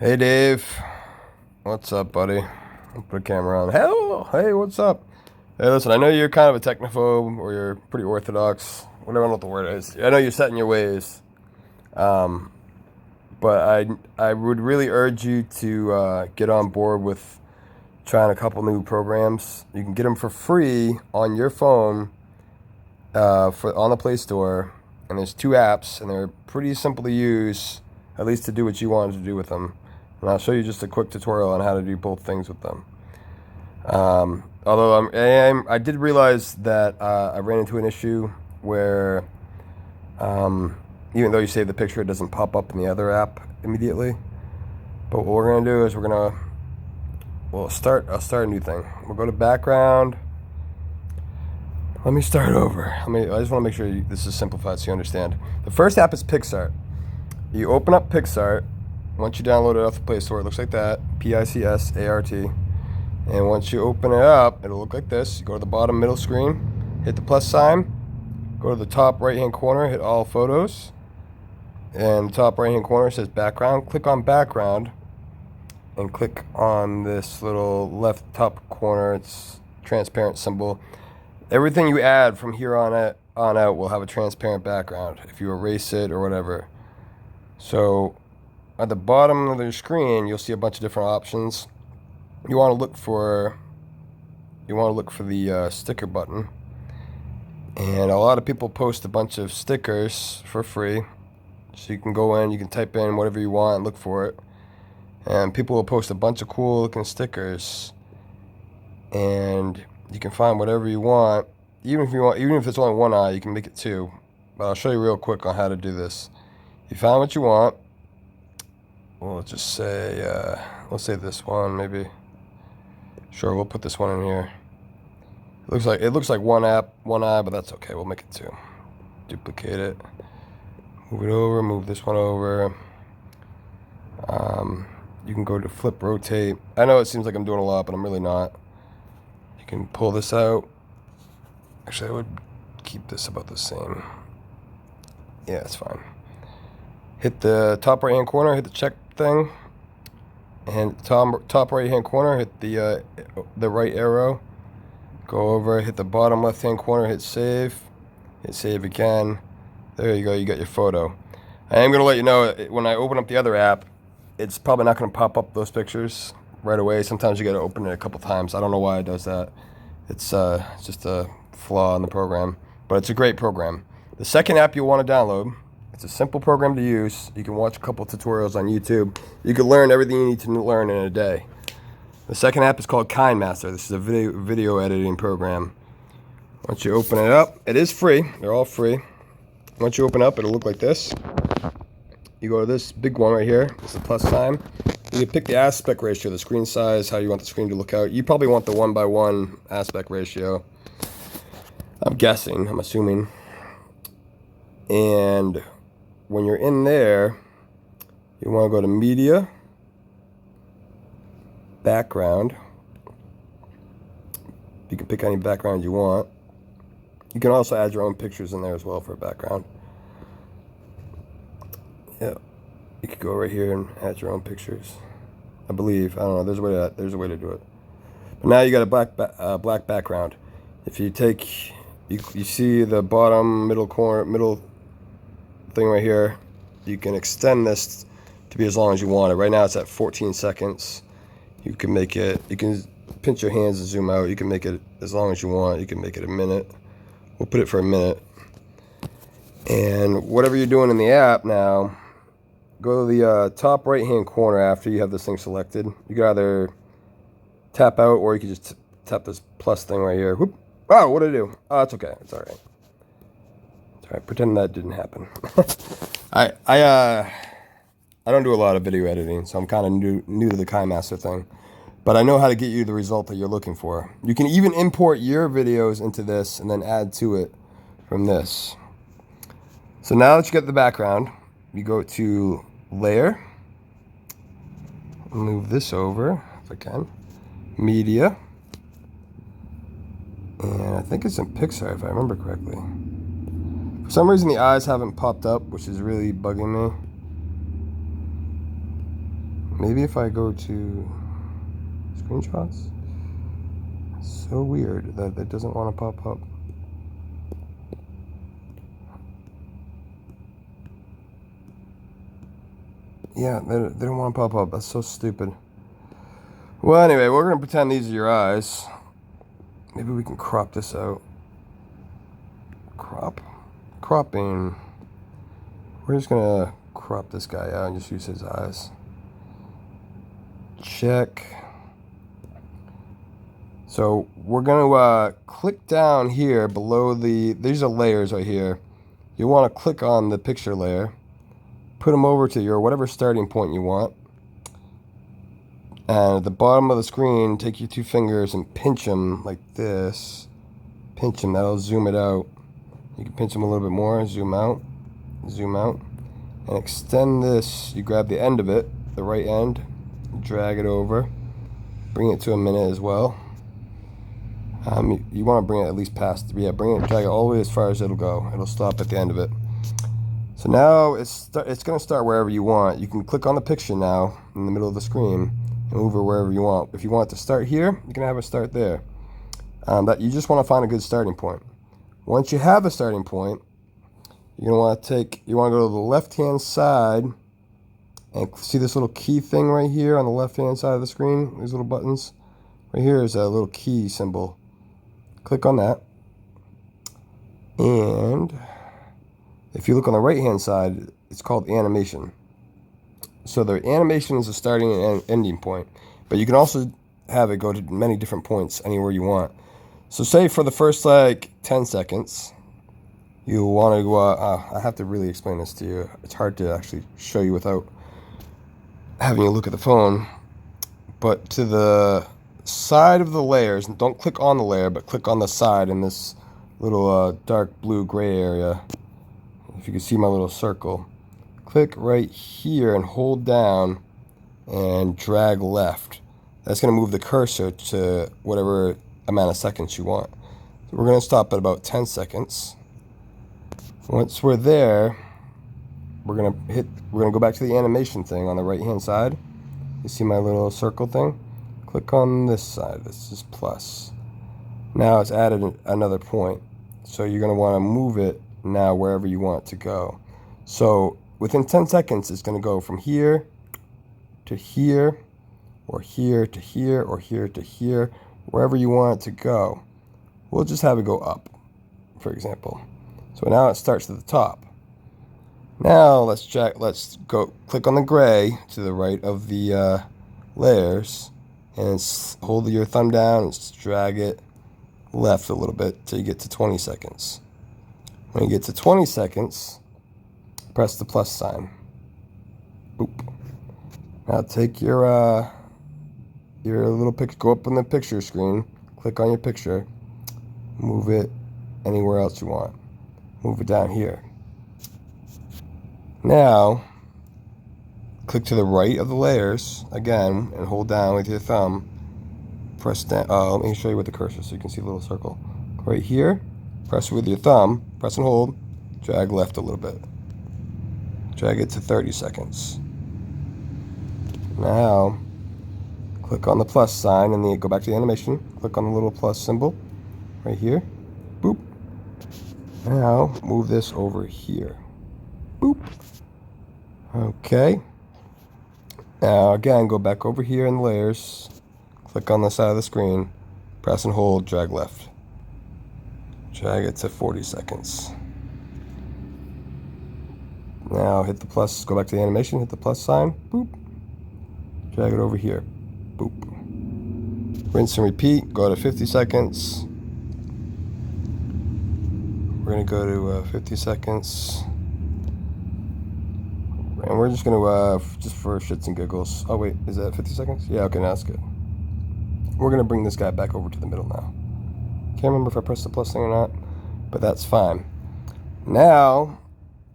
Hey Dave, what's up, buddy? I'll put a camera on. Hello, hey, what's up? Hey, listen, I know you're kind of a technophobe, or you're pretty orthodox, whatever I don't know what the word is. I know you're set in your ways, um, but I would really urge you to get on board with trying a couple new programs. You can get them for free on your phone, for on the Play Store, and there's two apps, and they're pretty simple to use, at least to do what you wanted to do with them. And I'll show you just a quick tutorial on how to do both things with them. Although I did realize that I ran into an issue where even though you save the picture, it doesn't pop up in the other app immediately. But what we're gonna do is I'll start a new thing. We'll go to background. Let me start over. I just want to make sure this is simplified so you understand. The first app is Picsart. You open up Picsart. Once you download it off the Play Store, it looks like that, Picsart. And once you open it up, it'll look like this. You go to the bottom middle screen, hit the plus sign, go to the top right-hand corner, hit all photos, and the top right-hand corner says background. Click on background, and click on this little left top corner. It's transparent symbol. Everything you add from here on out will have a transparent background if you erase it or whatever. So at the bottom of the screen, you'll see a bunch of different options. You want to look for the sticker button, and a lot of people post a bunch of stickers for free. So you can go in, you can type in whatever you want and look for it, and people will post a bunch of cool looking stickers, and you can find whatever you want. Even if it's only one eye, you can make it two. But I'll show you real quick on how to do this. You find what you want. Well, let's just say, let's say this one, maybe. Sure, we'll put this one in here. It looks like one eye, but that's okay. We'll make it two. Duplicate it. Move it over. Move this one over. You can go to flip, rotate. I know it seems like I'm doing a lot, but I'm really not. You can pull this out. Actually, I would keep this about the same. Yeah, it's fine. Hit the top right hand corner, hit the check thing, and top right hand corner, hit the right arrow. Go over, hit the bottom left hand corner, hit save again. There you go, you got your photo. I am gonna let you know when I open up the other app, it's probably not gonna pop up those pictures right away. Sometimes you gotta open it a couple times. I don't know why it does that. It's just a flaw in the program, but it's a great program. The second app you'll want to download. It's a simple program to use. You can watch a couple tutorials on YouTube. You can learn everything you need to learn in a day. The second app is called Kinemaster. This is a video editing program. Once you open it up, it is free. They're all free. Once you open up, it'll look like this. You go to this big one right here. It's the plus sign. You can pick the aspect ratio, the screen size, how you want the screen to look out. You probably want the 1:1 aspect ratio. I'm guessing, I'm assuming. And when you're in there, you want to go to media, background. You can pick any background you want. You can also add your own pictures in there as well for a background. Yeah, you could go right here and add your own pictures. I believe, I don't know, there's a way to do it. But now you got a black background. If you take, you see the bottom middle thing right here. You can extend this to be as long as you want it. Right now it's at 14 seconds. You can make it, you can pinch your hands and zoom out. You can make it as long as you want. You can make it a minute. We'll put it for a minute. And whatever you're doing in the app now, go to the top right hand corner after you have this thing selected. You can either tap out or you can just tap this plus thing right here. Whoop. Oh, what did I do? Oh, it's okay. It's all right. It's all right. Pretend that didn't happen. I don't do a lot of video editing, so I'm kind of new to the Kinemaster thing. But I know how to get you the result that you're looking for. You can even import your videos into this and then add to it from this. So now that you get the background, you go to layer. Move this over if I can. Media. And I think it's in Picsart if I remember correctly. For some reason the eyes haven't popped up, which is really bugging me. Maybe if I go to screenshots, it's so weird that it doesn't want to pop up. Yeah, they don't want to pop up. That's so stupid. Well, anyway, we're going to pretend these are your eyes. Maybe we can crop this out. Cropping. We're just going to crop this guy out and just use his eyes. Check. So we're going to click down here below these are layers right here. You want to click on the picture layer. Put them over to your whatever starting point you want. And at the bottom of the screen, take your 2 fingers and pinch them like this. Pinch them, that'll zoom it out. You can pinch them a little bit more, zoom out, and extend this. You grab the end of it, the right end, drag it over, bring it to a minute as well. You want to bring it at least past, drag it all the way as far as it'll go. It'll stop at the end of it. So now it's going to start wherever you want. You can click on the picture now in the middle of the screen and move it wherever you want. If you want it to start here, you can have it start there. That you just want to find a good starting point. Once you have a starting point, you're going to want to go to the left-hand side and see this little key thing right here on the left-hand side of the screen. These little buttons. Right here is a little key symbol. Click on that. And if you look on the right-hand side, it's called animation. So the animation is a starting and ending point. But you can also have it go to many different points anywhere you want. So say for the first 10 seconds, you want to go, I have to really explain this to you. It's hard to actually show you without having you look at the phone. But to the side of the layers, and don't click on the layer, but click on the side in this little dark blue gray area. If you can see my little circle. Click right here and hold down and drag left. That's going to move the cursor to whatever amount of seconds you want. So we're going to stop at about 10 seconds. Once we're there, we're going to go back to the animation thing on the right hand side. You see my little circle thing? Click on this side. This is plus. Now it's added another point. So you're going to want to move it now wherever you want it to go. So within 10 seconds, it's going to go from here to here, or here to here, or here to here, wherever you want it to go. We'll just have it go up, for example. So now it starts at the top. Now let's go click on the gray to the right of the layers, and hold your thumb down and drag it left a little bit till you get to 20 seconds. When you get to 20 seconds, press the plus sign. Boop. Now take your little picture, go up on the picture screen, click on your picture, move it anywhere else you want. Move it down here. Now, click to the right of the layers again and hold down with your thumb. Press down. Let me show you with the cursor so you can see the little circle. Right here, press with your thumb, press and hold, drag left a little bit. Drag it to 30 seconds. Now, click on the plus sign and then go back to the animation. Click on the little plus symbol right here. Boop. Now, move this over here. Boop. Okay. Now, again, go back over here in the layers. Click on the side of the screen. Press and hold, drag left. Drag it to 40 seconds. Now, hit the plus, go back to the animation, hit the plus sign. Boop. Drag it over here. Boop. Rinse and repeat. Go to 50 seconds. We're going to go to 50 seconds. And we're just going to, just for shits and giggles. Oh, wait. Is that 50 seconds? Yeah, okay, now that's good. We're going to bring this guy back over to the middle now. Can't remember if I pressed the plus thing or not, but that's fine. Now,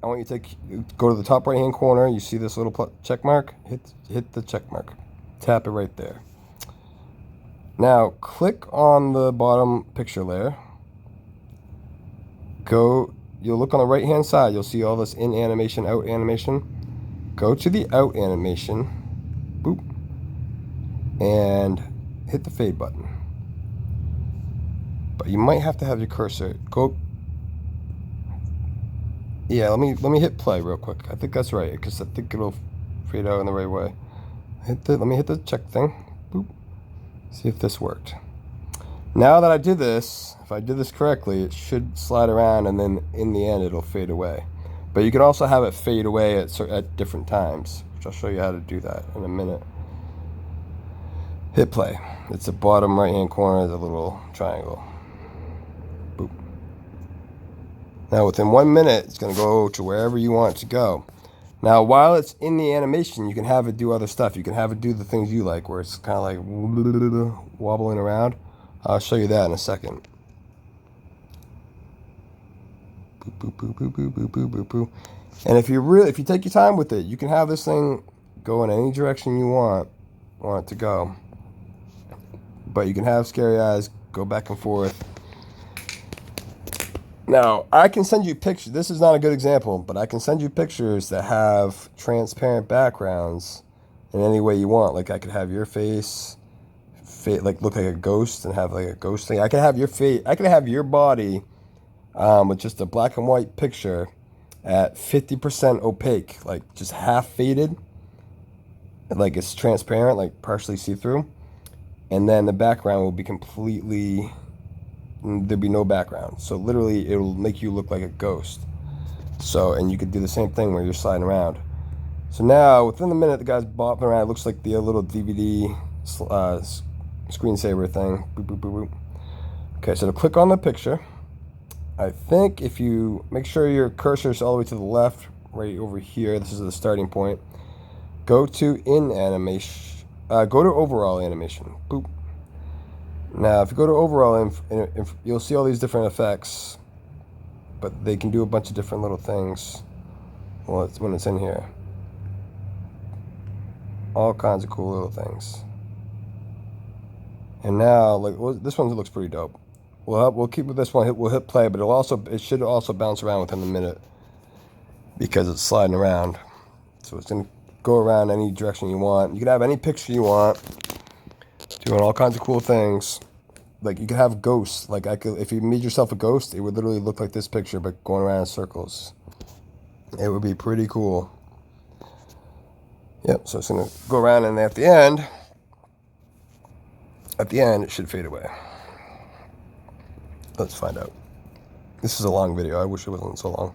I want you to go to the top right-hand corner. You see this little check mark? Hit the check mark. Tap it right there. Now, click on the bottom picture layer. You'll look on the right-hand side. You'll see all this in animation, out animation. Go to the out animation boop, and hit the fade button. But you might have to have your cursor go. Yeah, let me hit play real quick. I think that's right, because I think it'll fade out in the right way. Let me hit the check thing. Boop. See if this worked. Now that I did this, if I did this correctly, it should slide around, and then in the end it'll fade away. But you can also have it fade away at different times, which I'll show you how to do that in a minute. Hit play. It's the bottom right hand corner, the little triangle. Boop. Now within 1 minute, it's going to go to wherever you want it to go. Now while it's in the animation, you can have it do other stuff. You can have it do the things you like, where it's kind of like wobbling around. I'll show you that in a second. Boop, boop, boop, boop, boop, boop, boop, boop. And if you take your time with it, you can have this thing go in any direction you want it to go. But you can have scary eyes go back and forth. Now, I can send you pictures. This is not a good example, but I can send you pictures that have transparent backgrounds in any way you want. Like I could have your face like look like a ghost and have like a ghost thing. I could have your face. I could have your body with just a black and white picture at 50% opaque, like just half faded, like it's transparent, like partially see-through, and then the background will be completely, there'll be no background. So literally it'll make you look like a ghost. So, and you could do the same thing where you're sliding around. So now within the minute the guy's bopping around, it looks like the little DVD screensaver thing. Boop, boop, boop, boop. Okay, so to click on the picture, I think if you make sure your cursor is all the way to the left, right over here, this is the starting point. Go to in animation, go to overall animation. Boop. Now, if you go to overall, you'll see all these different effects, but they can do a bunch of different little things. Well, when it's in here, all kinds of cool little things. And now, like this one looks pretty dope. We'll keep with this one. We'll hit play, but it should also bounce around within a minute because it's sliding around. So it's gonna go around any direction you want. You can have any picture you want, doing all kinds of cool things. Like you could have ghosts. Like if you made yourself a ghost, it would literally look like this picture, but going around in circles. It would be pretty cool. Yep. So it's gonna go around, and at the end, it should fade away. Let's find out. This is a long video. I wish it wasn't so long.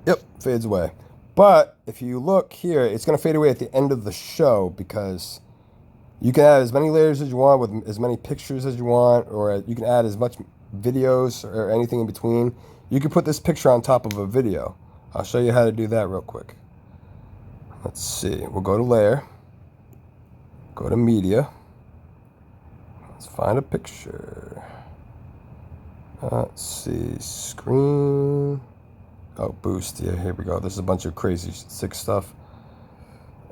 Yep, fades away. But if you look here, it's going to fade away at the end of the show because you can add as many layers as you want with as many pictures as you want, or you can add as much videos or anything in between. You can put this picture on top of a video. I'll show you how to do that real quick. Let's see. We'll go to layer. Go to media. Let's find a picture. Let's see. Screen. Oh, boost. Yeah, here we go. This is a bunch of crazy sick stuff.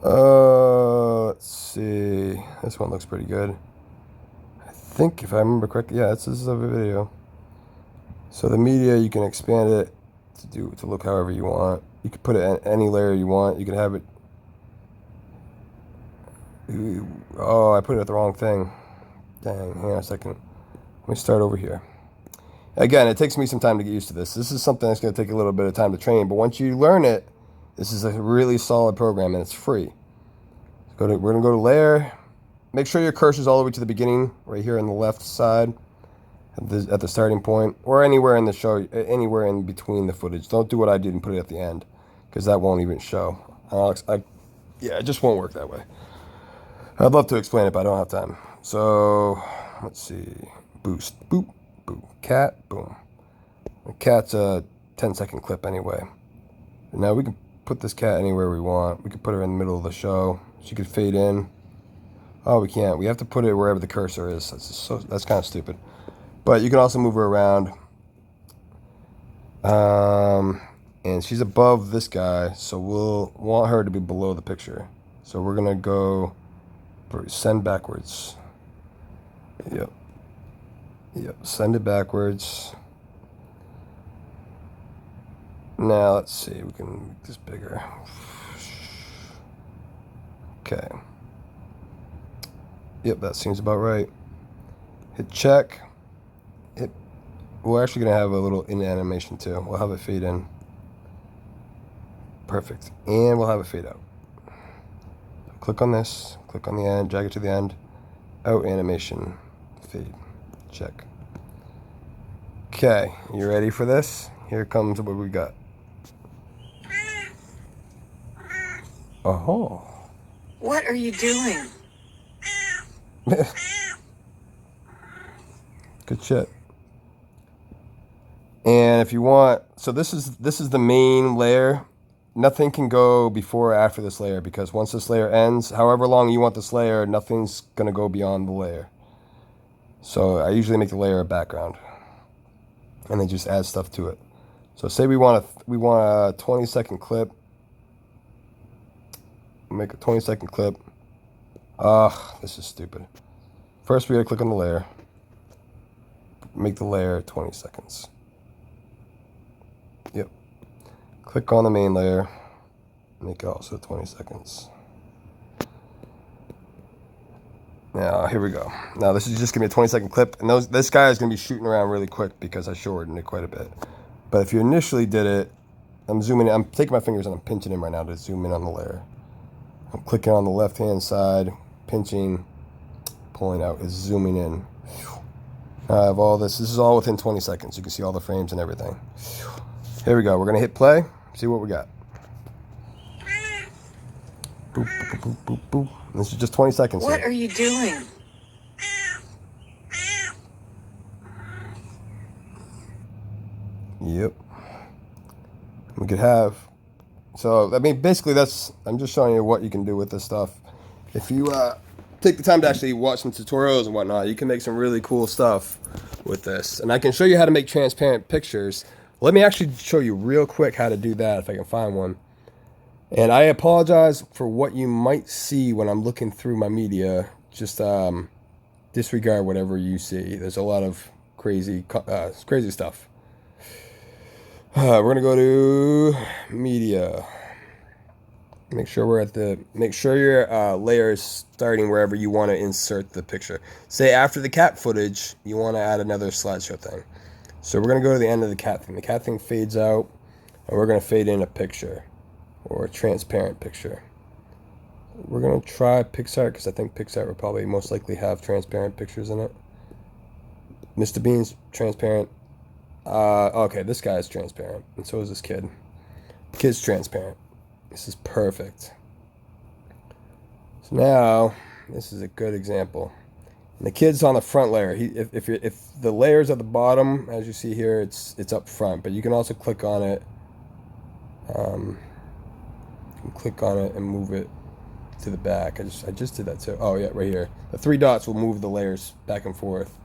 Let's see. This one looks pretty good. I think if I remember correctly, yeah, this is a video. So the media, you can expand it to look however you want. You can put it in any layer you want. You can have it. Oh, I put it at the wrong thing. Dang, hang on a second. Let me start over here. Again, it takes me some time to get used to this. This is something that's going to take a little bit of time to train, but once you learn it, this is a really solid program, and it's free. We're going to go to layer. Make sure your cursor is all the way to the beginning, right here on the left side, at the starting point, or anywhere in the show, anywhere in between the footage. Don't do what I did and put it at the end, because that won't even show. Yeah, it just won't work that way. I'd love to explain it, but I don't have time. So, let's see. Boost. Boop. Boom. Cat. Boom. The cat's a 10-second clip anyway. Now we can put this cat anywhere we want. We could put her in the middle of the show. She could fade in. Oh, we can't. We have to put it wherever the cursor is. That's kind of stupid. But you can also move her around. And she's above this guy, so we'll want her to be below the picture. So we're going to go send backwards. Yep. Yep, send it backwards. Now let's see, we can make this bigger. Okay. Yep, that seems about right. Hit check. We're actually gonna have a little in animation too. We'll have it fade in. Perfect. And we'll have it fade out. Click on this, click on the end, drag it to the end. Out animation, fade, check. Okay, you ready for this? Here comes what we got. Oh. What are you doing? Good shit. And if you want, so this is the main layer. Nothing can go before or after this layer, because once this layer ends, however long you want this layer, nothing's gonna go beyond the layer. So I usually make the layer a background, and then just add stuff to it. So say we want a 20-second clip. Make a 20-second clip. This is stupid. First we gotta click on the layer. Make the layer 20 seconds. Yep. Click on the main layer. Make it also 20 seconds. Now, here we go. Now, this is just going to be a 20-second clip. And this guy is going to be shooting around really quick because I shortened it quite a bit. But if you initially did it, I'm zooming in. I'm taking my fingers and I'm pinching in right now to zoom in on the layer. I'm clicking on the left-hand side, pinching, pulling out, is zooming in. I have all this. This is all within 20 seconds. You can see all the frames and everything. Here we go. We're going to hit play. See what we got. Boop, boop, boop, boop, boop. This is just 20 seconds. What are you doing? Yep. We could have. So, I mean, basically I'm just showing you what you can do with this stuff. If you take the time to actually watch some tutorials and whatnot, you can make some really cool stuff with this. And I can show you how to make transparent pictures. Let me actually show you real quick how to do that if I can find one. And I apologize for what you might see when I'm looking through my media. Just disregard whatever you see. There's a lot of crazy stuff. We're gonna go to media. Make sure your layer is starting wherever you want to insert the picture. Say after the cat footage, you want to add another slideshow thing. So we're going to go to the end of the cat thing. The cat thing fades out, and we're going to fade in a picture, or a transparent picture. We're going to try Picsart, because I think Picsart will probably most likely have transparent pictures in it. Mr. Bean's transparent. Okay, this guy is transparent, and so is this kid. The kid's transparent. This is perfect. So now, this is a good example. And the kid's on the front layer. If the layer's at the bottom, as you see here, it's up front. But you can also click on it. You can click on it and move it to the back. I just did that too. Oh yeah, right here. The 3 dots will move the layers back and forth.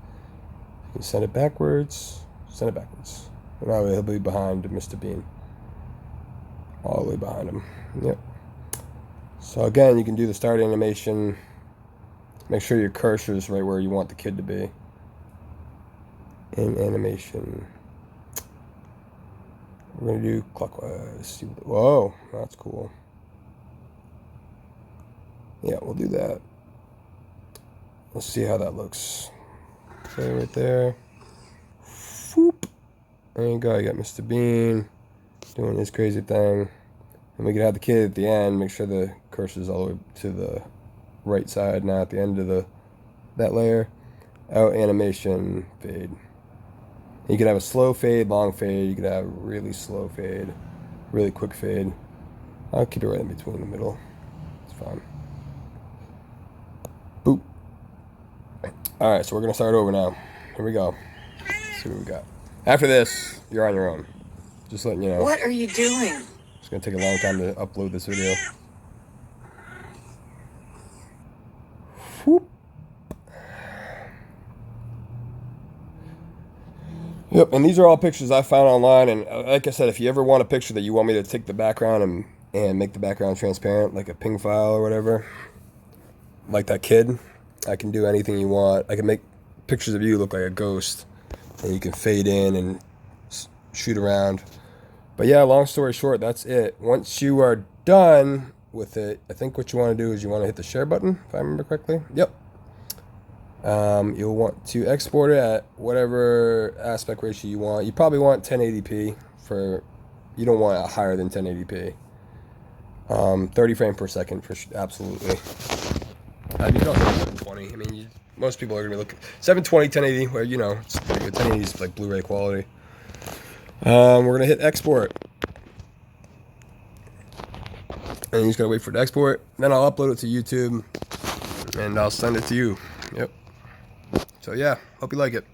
You can send it backwards. Send it backwards. And now he'll be behind Mr. Bean. All the way behind him. Yep. So again, you can do the start animation. Make sure your cursor is right where you want the kid to be. In animation. We're going to do clockwise. Whoa, that's cool. Yeah, we'll do that. Let's see how that looks. Okay, right there. Whoop. There you go. You got Mr. Bean doing his crazy thing. And we can have the kid at the end. Make sure the cursor's all the way to the right side now at the end of that layer. Out animation, fade. You could have a slow fade, long fade. You could have really slow fade, really quick fade. I'll keep it right in between the middle. It's fine. Boop. Alright, so we're going to start over now. Here we go. Let's see what we got. After this, you're on your own. Just letting you know. What are you doing? It's going to take a long time to upload this video. Whoop. Yep, and these are all pictures I found online, and like I said, if you ever want a picture that you want me to take the background and make the background transparent, like a ping file or whatever, like that kid, I can do anything you want. I can make pictures of you look like a ghost, and you can fade in and shoot around. But yeah, long story short, that's it. Once you are done with it, I think what you want to do is you want to hit the share button, if I remember correctly. Yep. You'll want to export it at whatever aspect ratio you want. You probably want 1080p for, you don't want it higher than 1080p. 30 frame per second for absolutely. You can also 720. I mean, most people are gonna be looking 720, 1080, where you know it's pretty good. 1080 is like Blu-ray quality. We're gonna hit export, and you just gotta wait for it to export. Then I'll upload it to YouTube, and I'll send it to you. Yep. So yeah, hope you like it.